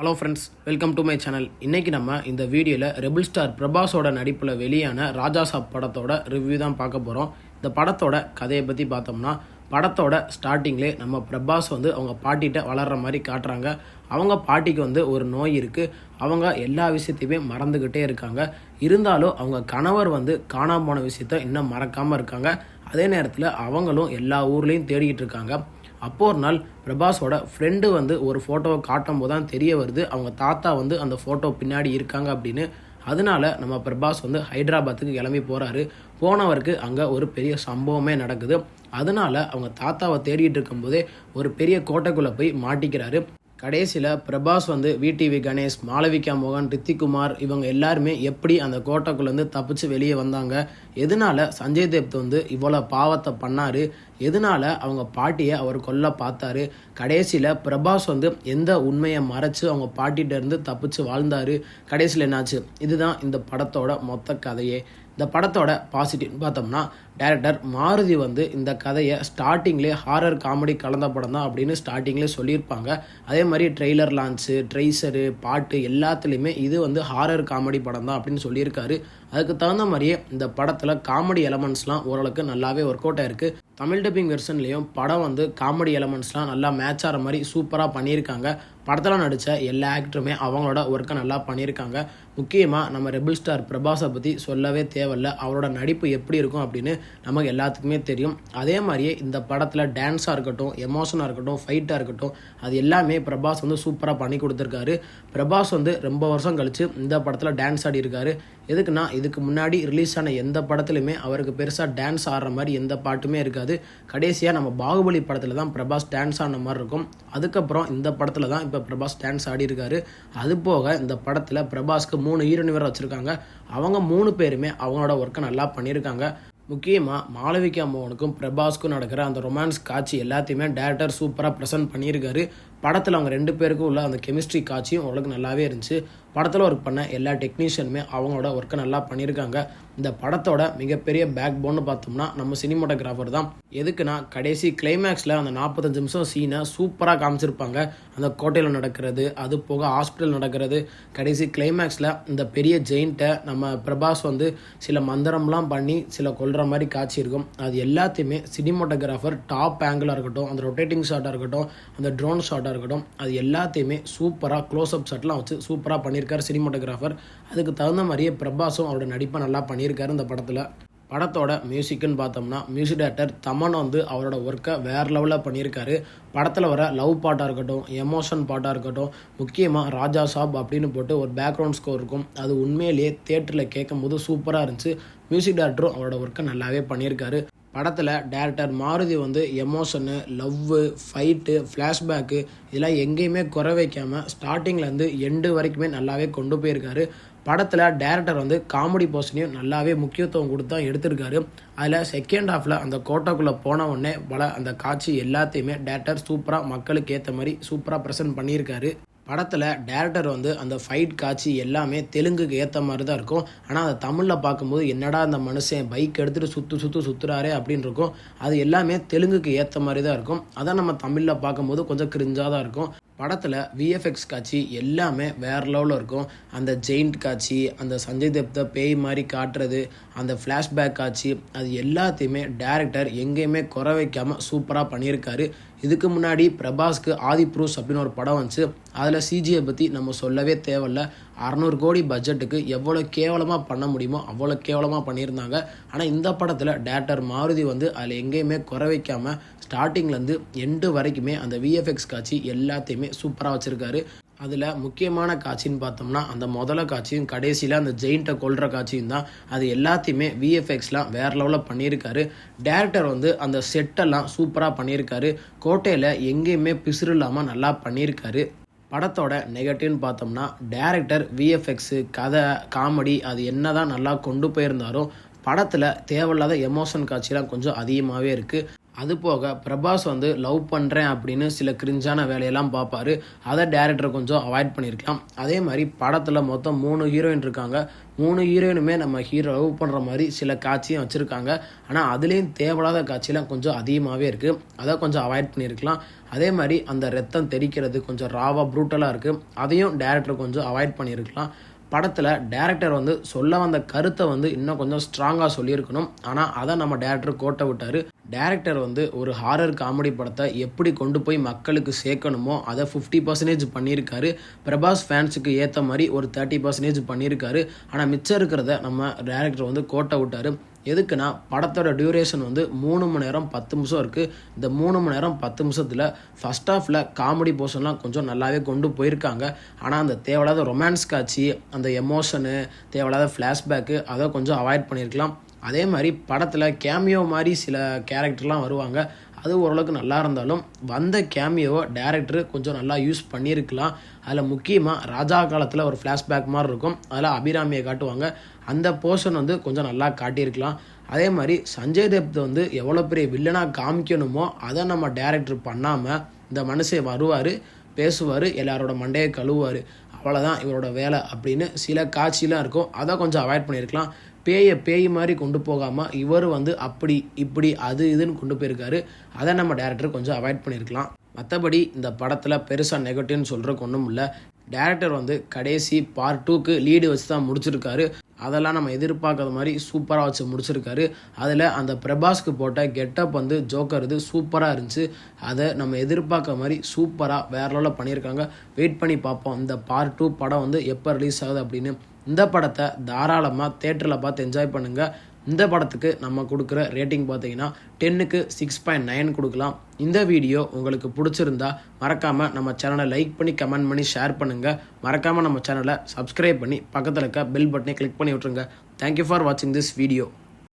Hello friends, welcome to my channel. இன்றைக்கி நம்ம இந்த வீடியோவில் ரெபிள் ஸ்டார் பிரபாஸோட நடிப்பில் வெளியான ராஜா சாப் படத்தோட ரிவ்யூ தான் பார்க்க போகிறோம். இந்த படத்தோட கதையை பற்றி பார்த்தோம்னா, படத்தோட ஸ்டார்டிங்லேயே நம்ம பிரபாஸ் அவங்க பாட்டிகிட்ட வளர்கிற மாதிரி காட்டுறாங்க. அவங்க பாட்டிக்கு ஒரு நோய் இருக்குது. அவங்க எல்லா விஷயத்தையுமே மறந்துக்கிட்டே இருக்காங்க. இருந்தாலும் அவங்க கணவர் காணாமல் போன விஷயத்த இன்னும் மறக்காமல் இருக்காங்க. அதே நேரத்தில் அவங்களும் எல்லா ஊர்லேயும் தேடிக்கிட்டு இருக்காங்க. அப்போ ஒரு நாள் பிரபாஸோட ஃப்ரெண்டு ஒரு ஃபோட்டோவை காட்டும் போது தான் தெரிய வருது அவங்க தாத்தா அந்த ஃபோட்டோ பின்னாடி இருக்காங்க அப்படின்னு. அதனால நம்ம பிரபாஸ் ஹைதராபாத்துக்கு கிளம்பி போகிறாரு. போனவருக்கு அங்கே ஒரு பெரிய சம்பவமே நடக்குது. அதனால அவங்க தாத்தாவை தேடிட்டு இருக்கும்போதே ஒரு பெரிய கோட்டைக்குள்ளே போய் மாட்டிக்கிறாரு. கடைசியில் பிரபாஸ் விடிவி கணேஷ், மாளவிகா மோகன், ரித்திக்குமார் இவங்க எல்லாருமே எப்படி அந்த கோட்டைக்குள்ளேருந்து தப்பிச்சு வெளியே வந்தாங்க, எதனால சஞ்சய் தேவ் இவ்வளோ பாவத்தை பண்ணார், எதனால அவங்க பாட்டியை அவர் கொல்ல பார்த்தாரு, கடைசியில் பிரபாஸ் எந்த உண்மையை மறைச்சு அவங்க பாட்டிகிட்ட இருந்து தப்பிச்சு வாழ்ந்தார், கடைசியில் என்னாச்சு, இதுதான் இந்த படத்தோட மொத்த கதையே. இந்த படத்தோட பாசிட்டிவ்னு பார்த்தோம்னா, டைரக்டர் மாருதி இந்த கதையை ஸ்டார்டிங்லேயே ஹாரர் காமெடி கலந்த படம் தான் அப்படின்னு ஸ்டார்டிங்லேயே சொல்லியிருப்பாங்க. அதே மாதிரி ட்ரெய்லர் லான்ச்சு, ட்ரைசரு, பாட்டு எல்லாத்துலேயுமே இது ஹாரர் காமெடி படம் தான் அப்படின்னு சொல்லியிருக்காரு. அதுக்கு தகுந்த மாதிரியே இந்த படத்தில் காமெடி எலமெண்ட்ஸ்லாம் ஓரளவுக்கு நல்லாவே ஒர்க் அவுட் ஆயிருக்கு. தமிழ் டப்பிங் வெர்ஷன்லேயும் படம் காமெடி எலமெண்ட்ஸ்லாம் நல்லா மேட்ச் ஆகிற மாதிரி சூப்பராக பண்ணியிருக்காங்க. படத்தில் நடித்த எல்லா ஆக்டருமே அவங்களோட ஒர்க்கை நல்லா பண்ணியிருக்காங்க. முக்கியமாக நம்ம ரெபிள் ஸ்டார் பிரபாஸை பற்றி சொல்லவே தேவையில்ல. அவரோட நடிப்பு எப்படி இருக்கும் அப்படின்னு நமக்கு எல்லாத்துக்குமே தெரியும். அதே மாதிரியே இந்த படத்தில் டான்ஸாக இருக்கட்டும், எமோஷனாக இருக்கட்டும், ஃபைட்டாக இருக்கட்டும், அது எல்லாமே பிரபாஸ் சூப்பராக பண்ணி கொடுத்துருக்காரு. பிரபாஸ் ரொம்ப வருஷம் கழித்து இந்த படத்தில் டான்ஸ் ஆடி இருக்காரு. எதுக்குன்னா, இதுக்கு முன்னாடி ரிலீஸ் ஆன எந்த படத்துலையுமே அவருக்கு பெருசாக டான்ஸ் ஆடுற மாதிரி எந்த பாட்டுமே இருக்காது. கடைசியாக நம்ம பாகுபலி படத்தில் தான் பிரபாஸ் டான்ஸ் ஆடின மாதிரி இருக்கும். அதுக்கப்புறம் இந்த படத்தில் தான் இப்போ பிரபாஸ் டான்ஸ் ஆடி இருக்காரு. அது போக இந்த படத்தில் பிரபாஸ்க்கு 3 ஹீரோயின் வேறு வச்சுருக்காங்க. அவங்க 3 பேருமே அவங்களோட ஒர்க்கை நல்லா பண்ணியிருக்காங்க. முக்கியமாக மாளவிகா மோகனுக்கும் பிரபாஸ்க்கும் நடக்கிற அந்த ரொமான்ஸ் காட்சி எல்லாத்தையுமே டைரக்டர் சூப்பராக ப்ரெசென்ட் பண்ணியிருக்காரு. படத்தில் அவங்க 2 பேருக்கும் உள்ள அந்த கெமிஸ்ட்ரி காட்சியும் ஓரளவுக்கு நல்லாவே இருந்துச்சு. படத்தில் ஒர்க் பண்ண எல்லா டெக்னீஷியனுமே அவங்களோட ஒர்க்கை நல்லா பண்ணியிருக்காங்க. இந்த படத்தோட மிகப்பெரிய பேக் போன்னு பார்த்தோம்னா நம்ம சினிமோட்டோகிராஃபர் தான். எதுக்குன்னா, கடைசி கிளைமேக்ஸில் அந்த 45 நிமிஷம் சீனை சூப்பராக காமிச்சிருப்பாங்க. அந்த கோட்டையில் நடக்கிறது, அது போக ஹாஸ்பிட்டல் நடக்கிறது, கடைசி கிளைமேக்ஸில் இந்த பெரிய ஜெயிண்ட்டை நம்ம பிரபாஸ் சில மந்திரம்லாம் பண்ணி சில கொல்ற மாதிரி காட்சி இருக்கும். அது எல்லாத்தையுமே சினிமோட்டோகிராஃபர் டாப் ஆங்கிளாக இருக்கட்டும், அந்த ரொட்டேட்டிங் ஷாட்டாக இருக்கட்டும், அந்த ட்ரோன் ஷாட்டாக இருக்கட்டும், அது எல்லாத்தையுமே சூப்பராக க்ளோஸ்அப் ஷாட்லாம் வச்சு சூப்பராக பண்ணியிருக்காரு சினிமோட்டோகிராஃபர். அதுக்கு தகுந்த மாதிரியே பிரபாஸும் அவரோட நடிப்பை நல்லா பண்ணியிருக்காரு இந்த படத்தில். படத்தோட மியூசிக்குன்னு பார்த்தோம்னா, மியூசிக் டைரக்டர் தமன் அவரோட ஒர்க்கை வேறு லெவலில் பண்ணியிருக்காரு. படத்தில் வர லவ் பாட்டாக இருக்கட்டும், எமோஷன் பாட்டாக இருக்கட்டும், முக்கியமாக ராஜா சாப் அப்படின்னு போட்டு ஒரு பேக்ரவுண்ட் ஸ்கோர் இருக்கும். அது உண்மையிலேயே தேட்டரில் கேட்கும் போது சூப்பராக இருந்துச்சு. மியூசிக் டைரக்டரும் அவரோட ஒர்க்கை நல்லாவே பண்ணியிருக்காரு. படத்தில் director Maruti emotion, love, fight, flashback இதெல்லாம் எங்கேயுமே குறை வைக்காமல் ஸ்டார்டிங்லேருந்து எண்டு வரைக்குமே நல்லாவே கொண்டு போயிருக்காரு. படத்தில் டைரக்டர் காமெடி போர்ஷனையும் நல்லாவே முக்கியத்துவம் கொடுத்து தான் எடுத்திருக்காரு. அதில் செகண்ட் ஹாஃபில் அந்த கோட்டைக்குள்ளே போன உடனே அந்த காட்சி எல்லாத்தையுமே டைரக்டர் சூப்பராக மக்களுக்கு ஏற்ற மாதிரி சூப்பராக ப்ரெசென்ட் பண்ணியிருக்காரு. படத்தில் டைரக்டர் அந்த ஃபைட் காட்சி எல்லாமே தெலுங்குக்கு ஏற்ற மாதிரி தான் இருக்கும். ஆனால் அதை தமிழில் பார்க்கும்போது என்னடா அந்த மனுஷன் பைக் எடுத்துகிட்டு சுற்றுறாரே அப்படின்னு இருக்கும். அது எல்லாமே தெலுங்குக்கு ஏற்ற மாதிரி தான் இருக்கும். அதான் நம்ம தமிழில் பார்க்கும்போது கொஞ்சம் கிரிஞ்சாக தான் இருக்கும். படத்தில் விஎஃப்எக்ஸ் காட்சி எல்லாமே வேறு லெவலில் இருக்கும். அந்த ஜெயிண்ட் காட்சி, அந்த சஞ்சய் தேவ் பேய் மாதிரி காட்டுறது, அந்த ஃப்ளாஷ்பேக் காட்சி, அது எல்லாத்தையுமே டைரக்டர் எங்கேயுமே குறை வைக்காமல் சூப்பராக பண்ணியிருக்காரு. இதுக்கு முன்னாடி பிரபாஸ்க்கு ஆதி புருஷ் அப்படின்னு ஒரு படம் வந்துச்சு. அதில் சிஜியை பற்றி நம்ம சொல்லவே தேவையில்ல. 600 கோடி பட்ஜெட்டுக்கு எவ்வளோ கேவலமாக பண்ண முடியுமோ அவ்வளோ கேவலமாக பண்ணியிருந்தாங்க. ஆனால் இந்த படத்தில் டைரக்டர் மாருதி அதில் எங்கேயுமே குறை வைக்காமல் ஸ்டார்டிங்லேருந்து எண்டு வரைக்குமே அந்த விஎஃப்எக்ஸ் காட்சி எல்லாத்தையுமே சூப்பராக வச்சுருக்காரு. அதில் முக்கியமான காட்சின்னு பார்த்தோம்னா, அந்த முதல காட்சியும் கடைசியில் அந்த ஜெயிண்ட்டை கொல்ற காட்சியும் தான். அது எல்லாத்தையுமே விஎஃப்எக்ஸ்லாம் வேறு லெவலில் பண்ணியிருக்காரு. டைரக்டர் அந்த செட்டெல்லாம் சூப்பராக பண்ணியிருக்காரு. கோட்டையில் எங்கேயுமே பிசுறு இல்லாமல் நல்லா பண்ணியிருக்காரு. படத்தோட நெகட்டிவ்னு பார்த்தோம்னா, டைரக்டர் விஎஃப்எக்ஸு, கதை, காமெடி அது என்ன தான் நல்லா கொண்டு போயிருந்தாரோ படத்தில் தேவையில்லாத எமோஷன் காட்சிலாம் கொஞ்சம் அதிகமாகவே இருக்குது. அது போக பிரபாஸ் வந்து லவ் பண்ணுறேன் அப்படின்னு சில கிரிஞ்சான வேலையெல்லாம் பார்ப்பாரு. அதை டேரக்டர் கொஞ்சம் அவாய்ட் பண்ணியிருக்கலாம். அதே மாதிரி படத்தில் மொத்தம் 3 ஹீரோயின் இருக்காங்க. 3 ஹீரோயினுமே நம்ம ஹீரோ லவ் பண்ணுற மாதிரி சில காட்சியும் வச்சுருக்காங்க. ஆனால் அதுலேயும் தேவையில்லாத காட்சியெலாம் கொஞ்சம் அதிகமாகவே இருக்குது. அதை கொஞ்சம் அவாய்ட் பண்ணியிருக்கலாம். அதே மாதிரி அந்த ரத்தம் தெறிக்கிறது கொஞ்சம் ராவாக ப்ரூட்டலாக இருக்குது. அதையும் டேரக்டர் கொஞ்சம் அவாய்ட் பண்ணியிருக்கலாம். படத்தில் டேரக்டர் வந்து சொல்ல வந்த கருத்தை வந்து இன்னும் கொஞ்சம் ஸ்ட்ராங்காக சொல்லியிருக்கணும். ஆனால் அதை நம்ம டேரக்டர் கோட்டை விட்டார். டேரக்டர் வந்து ஒரு ஹாரர் காமெடி படத்தை எப்படி கொண்டு போய் மக்களுக்கு சேர்க்கணுமோ அதை 50% பண்ணியிருக்காரு. பிரபாஸ் ஃபேன்ஸுக்கு ஏற்ற மாதிரி ஒரு 30% பண்ணியிருக்காரு. ஆனால் மிச்சம் இருக்கிறத நம்ம டேரக்டர் வந்து கோட்டை விட்டார். எதுக்குன்னா படத்தோட டியூரேஷன் வந்து 3 மணி நேரம் 10 நிமிஷம் இருக்குது. இந்த 3 மணி நேரம் 10 நிமிஷத்தில் ஃபஸ்ட் ஹாஃபில் காமெடி போர்ஷன்லாம் கொஞ்சம் நல்லாவே கொண்டு போயிருக்காங்க. ஆனால் அந்த தேவையில்லாத ரொமான்ஸ் காட்சி, அந்த எமோஷனு, தேவையில்லாத ஃப்ளாஷ்பேக்கு அதை கொஞ்சம் அவாய்ட் பண்ணியிருக்கலாம். அதே மாதிரி படத்தில் கேமியோ மாதிரி சில கேரக்டர்லாம் வருவாங்க. அது ஓரளவுக்கு நல்லா இருந்தாலும் வந்த கேமியோவை டேரக்டர் கொஞ்சம் நல்லா யூஸ் பண்ணியிருக்கலாம். அதில் முக்கியமாக ராஜா காலத்தில் ஒரு ஃப்ளாஷ்பேக் மாதிரி இருக்கும். அதில் அபிராமியை காட்டுவாங்க. அந்த போர்ஷன் வந்து கொஞ்சம் நல்லா காட்டியிருக்கலாம். அதே மாதிரி சஞ்சய் தத் வந்து எவ்வளோ பெரிய வில்லனாக காமிக்கணுமோ அதை நம்ம டேரக்டர் பண்ணாமல் இந்த மனுஷன் வருவார், பேசுவார், எல்லாரோட மண்டையை கழுவுவார், அவ்வளோதான் இவரோட வேலை அப்படின்னு சில காட்சிலாம் இருக்கும். அதை கொஞ்சம் அவாய்ட் பண்ணியிருக்கலாம். பேய் மாதிரி கொண்டு போகாமல் இவர் வந்து அப்படி இப்படி அது இதுன்னு கொண்டு போயிருக்காரு. அதை நம்ம டேரக்டர் கொஞ்சம் அவாய்ட் பண்ணியிருக்கலாம். மற்றபடி இந்த படத்தில் பெருசாக நெகட்டிவ்னு சொல்கிறக்கு ஒன்றும் இல்லை. டேரக்டர் வந்து கடைசி பார்ட் 2க்கு லீடு வச்சு தான் முடிச்சிருக்காரு. அதெல்லாம் நம்ம எதிர்பார்க்காத மாதிரி சூப்பராக வச்சு முடிச்சிருக்காரு. அதில் அந்த பிரபாஸ்க்கு போட்ட கெட்டப் வந்து ஜோக்கர் இது சூப்பராக இருந்துச்சு. அதை நம்ம எதிர்பார்க்க மாதிரி சூப்பராக வேற லெவலில் பண்ணியிருக்காங்க. வெயிட் பண்ணி பார்ப்போம் இந்த பார்ட் 2 படம் வந்து எப்போ ரிலீஸ் ஆகுது அப்படின்னு. இந்த படத்தை தாராளமாக தேட்டரில் பார்த்து என்ஜாய் பண்ணுங்கள். இந்த படத்துக்கு நம்ம கொடுக்குற ரேட்டிங் பார்த்தீங்கன்னா 10க்கு 6.9 கொடுக்கலாம். இந்த வீடியோ உங்களுக்கு பிடிச்சிருந்தா மறக்காமல் நம்ம சேனலை லைக் பண்ணி கமெண்ட் பண்ணி ஷேர் பண்ணுங்கள். மறக்காமல் நம்ம சேனலை சப்ஸ்கிரைப் பண்ணி பக்கத்தில் இருக்க பெல் பட்டனை கிளிக் பண்ணி விட்ருங்க. தேங்க்யூ ஃபார் வாட்சிங் திஸ் வீடியோ.